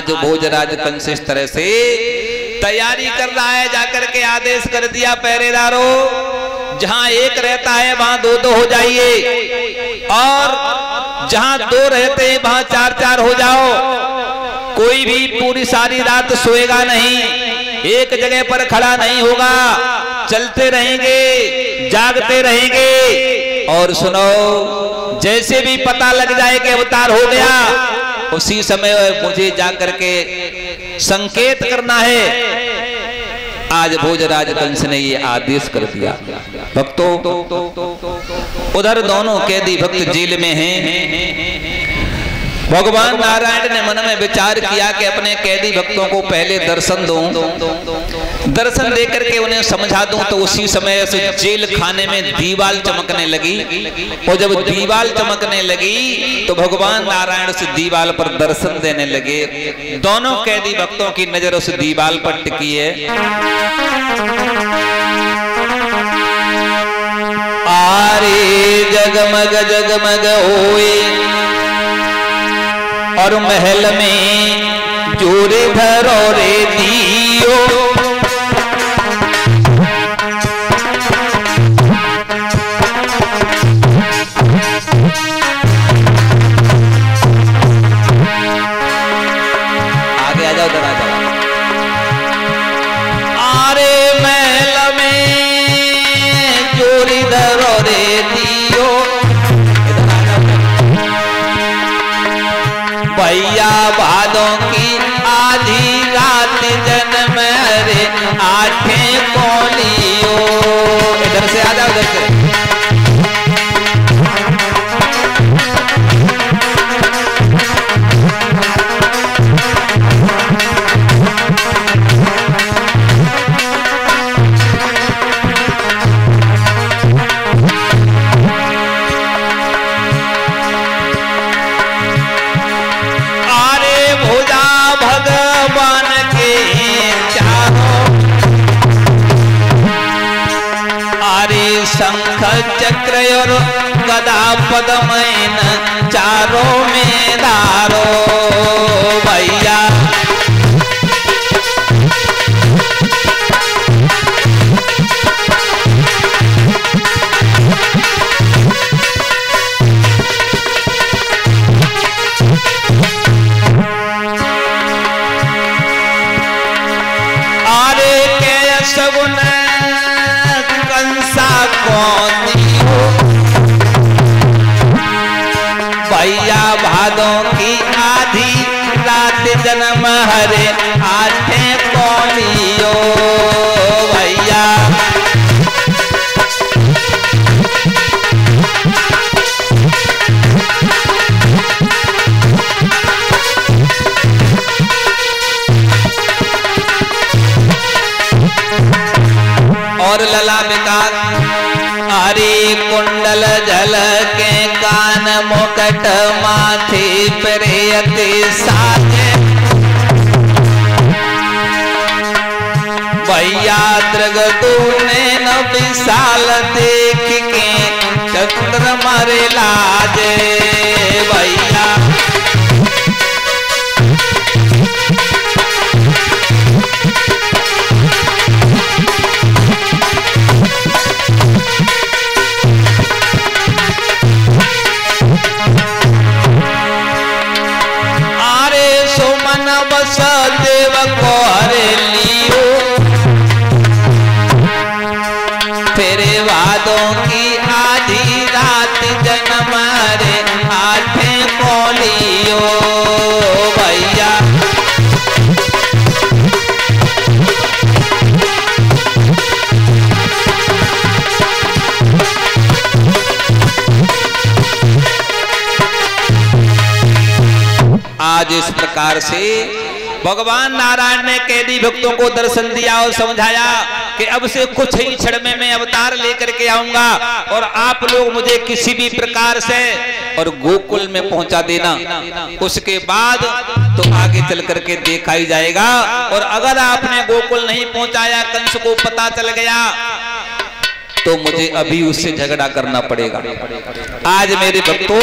आज भोजराज कंस इस तरह से तैयारी कर रहा है, जाकर के आदेश कर दिया पहरेदारों, जहां एक रहता है वहां दो दो हो जाइए, और जहां दो रहते हैं वहां चार चार हो जाओ। कोई भी पूरी सारी रात सोएगा नहीं, एक जगह पर खड़ा नहीं होगा, चलते रहेंगे, जागते रहेंगे। और सुनो, जैसे भी पता लग जाए कि अवतार हो गया, उसी समय मुझे जाकर के संकेत करना है। आज भोजराज कंस ने ये आदेश कर दिया। भक्तों, उधर दोनों कैदी भक्त जेल में हैं। भगवान नारायण ने मन में विचार किया कि अपने कैदी भक्तों को पहले दर्शन दूं, दर्शन देकर के उन्हें समझा दूं। तो उसी समय से जेल खाने में दीवाल चमकने लगी, और जब दीवाल चमकने लगी तो भगवान नारायण उस दीवाल पर दर्शन देने लगे। दोनों कैदी भक्तों की नजर उस दीवाल पर टिकी है। आरे जगमग जगमग होए, और महल में जोरे धरो रे दियो, आगे आ जाओ, आ जाओ। आरे महल में जोरी धरो रे दियो, भैया भादों की आधी रात जन्म रे आठें कोलियो। इधर से आ जाओ, उधर से। शंख चक्र और गदा पद्मैन चारों में धारो भैया। आरे के सगुन कंसा भैया भादों की आधी रात जन्म हरे आठें कोलियो भैया। और लला विकास, हरे कुंडल झलके कान मुकट माथे पर अति साजे भैया। दृग तूने न विशाल देख के चंद्र मरे लाजे भैया। देव को हरे लियो, तेरे वादों की आधी रात जन्म रे आठें कोलियो भैया। आज इस प्रकार से भगवान नारायण ने कैदी भक्तों को दर्शन दिया और समझाया कि अब से कुछ ही क्षण में मैं अवतार लेकर के आऊंगा, और आप लोग मुझे किसी भी प्रकार से और गोकुल में पहुंचा देना। उसके बाद तो आगे चल करके देखा ही जाएगा। और अगर आपने गोकुल नहीं पहुंचाया, कंस को पता चल गया, तो मुझे अभी उससे झगड़ा करना पड़ेगा। आज मेरे भक्तों,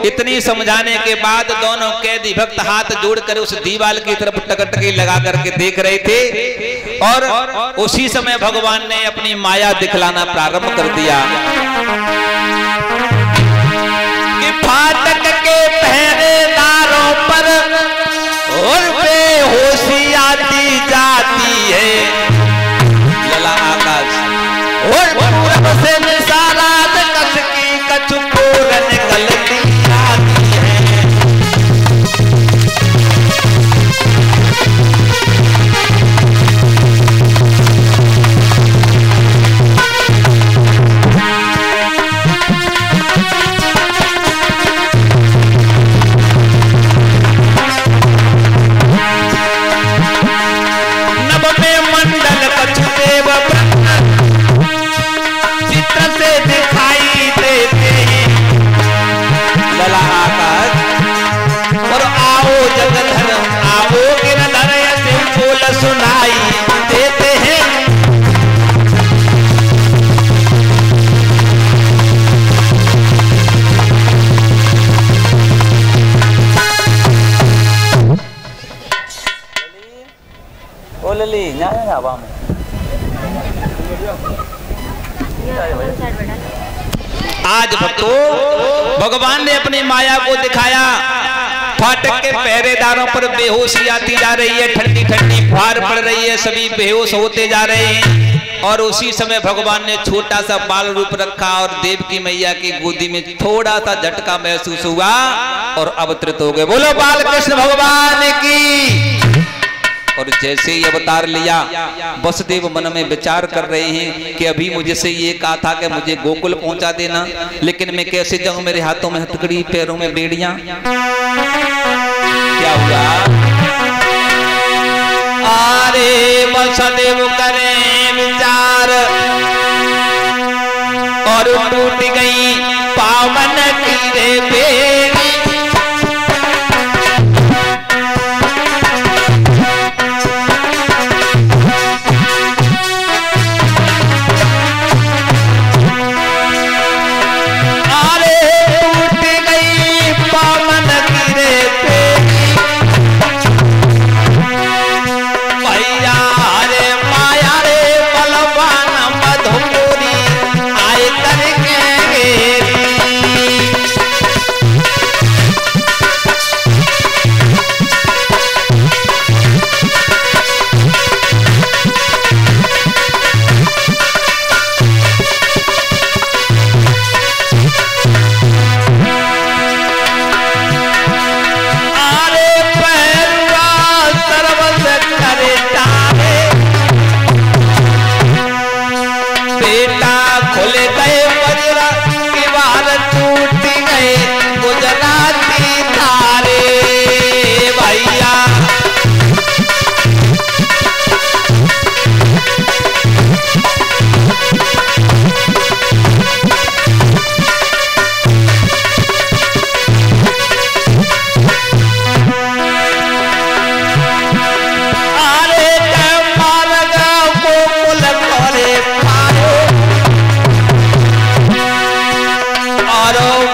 इतनी समझाने के बाद दोनों कैदी भक्त हाथ जोड़कर उस दीवार की तरफ टकटकी लगा करके देख रहे थे, और उसी समय भगवान ने अपनी माया दिखलाना प्रारंभ कर दिया कि फाटक के पहरेदारों पर और बेहोशी आती जाती है, लला आकाश और पूरब से निशानात कछ की कछु पूर निकलती आती है। नभ में मंडल कछु देव चित्र से दिखाई देते हैं, लला आकाश और आओ जगधर आओ गिरधर ऐसे बोल सुनाई देते हैं। ओ लली न्याय आवा में आज भक्तों, भगवान ने अपनी माया को दिखाया। फाटक के पहरेदारों पर बेहोशी आती जा रही है, ठंडी ठंडी फुहार पड़ रही है, सभी बेहोश होते जा रहे हैं। और उसी समय भगवान ने छोटा सा बाल रूप रखा और देवकी मैया की गोदी में थोड़ा सा झटका महसूस हुआ और अवतरित हो गए। बोलो बाल कृष्ण भगवान की। और जैसे ही अवतार लिया, वसुदेव मन में विचार कर रहे हैं कि अभी मुझे से ये कहा था कि मुझे गोकुल पहुंचा देना, लेकिन मैं कैसे जाऊं, मेरे हाथों में हथकड़ी, पैरों में बेड़ियां। क्या हुआ? अरे वसुदेव करें विचार और टूट गई पावन की रे बेड़ी।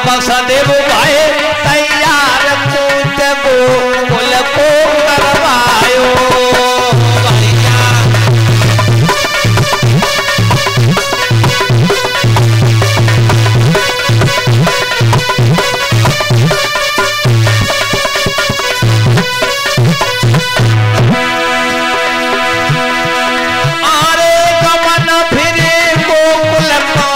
वसुदेव भाई तैयार पूछ गोकुल को करवायो भैया। अरे गमन फिरे गोकुल को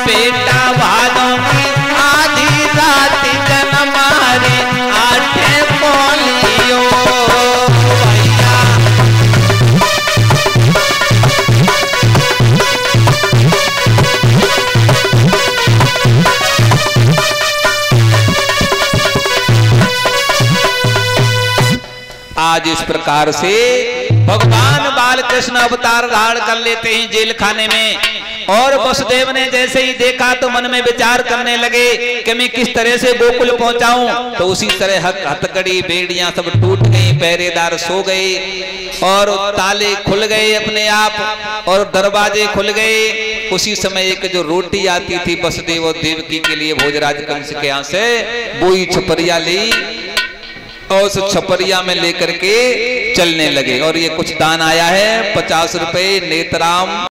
बेटा भादों की आधी रात जन्म मारे आठे बोलियो भैया। आज इस प्रकार से भगवान बाल कृष्ण अवतार धारण कर लेते हैं जेल खाने में, और वसुदेव ने जैसे ही देखा तो मन में विचार करने लगे कि मैं किस तरह से गोकुल पहुंचाऊं। तो उसी तरह हथकड़ी बेड़ियां सब टूट गई, पहरेदार सो गए और ताले खुल गए अपने आप और दरवाजे खुल गए। उसी समय एक जो रोटी आती थी वसुदेव और देवकी के लिए भोजराज कंस के यहाँ से, वो ही छपरिया ली और उस छपरिया में लेकर के चलने लगे। और ये कुछ दान आया है 50 रुपए नेतराम